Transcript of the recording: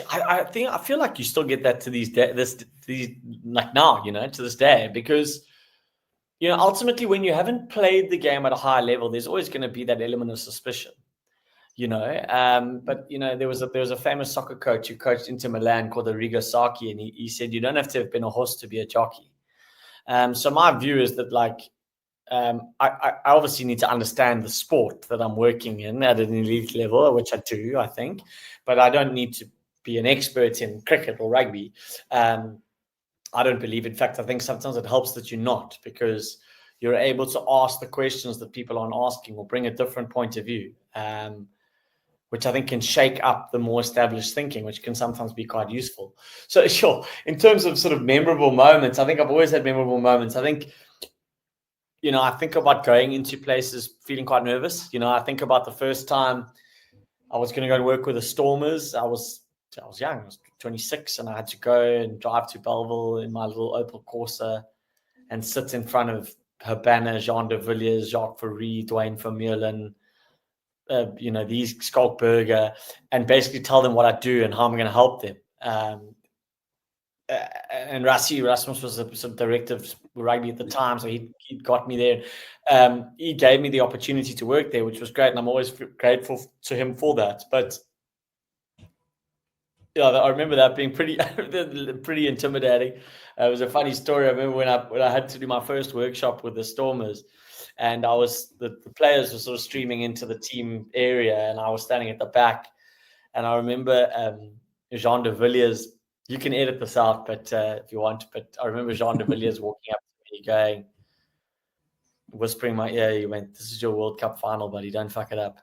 I feel like you still get that to these like now, to this day, because ultimately when you haven't played the game at a high level, there's always going to be that element of suspicion. But there was a famous soccer coach who coached Inter Milan called Arrigo Sacchi, and he said you don't have to have been a horse to be a jockey. So my view is that I obviously need to understand the sport that I'm working in at an elite level, which I do, I think, but I don't need to be an expert in cricket or rugby. I don't believe. In fact, I think sometimes it helps that you're not, because you're able to ask the questions that people aren't asking or bring a different point of view, which I think can shake up the more established thinking, which can sometimes be quite useful. So sure, in terms of sort of memorable moments, I think I've always had memorable moments. I think, I think about going into places feeling quite nervous. I think about the first time I was going to go to work with the Stormers. I was young, I was 26, and I had to go and drive to Belleville in my little Opel Corsa and sit in front of Habana, Jean de Villiers, Jacques Fourie, Dwayne Vermeulen, these Skalkberger, and basically tell them what I do and how I'm going to help them. And Rasmus was a director of rugby at the time, so he got me there. He gave me the opportunity to work there, which was great, and I'm always grateful to him for that. But I remember that being pretty intimidating. It was a funny story. I remember when I had to do my first workshop with the Stormers, and the players were sort of streaming into the team area, and I was standing at the back. And I remember Jean de Villiers. You can edit this out, but if you want. But I remember Jean de Villiers walking up to me, whispering in my ear. He went, "This is your World Cup final, buddy. Don't fuck it up."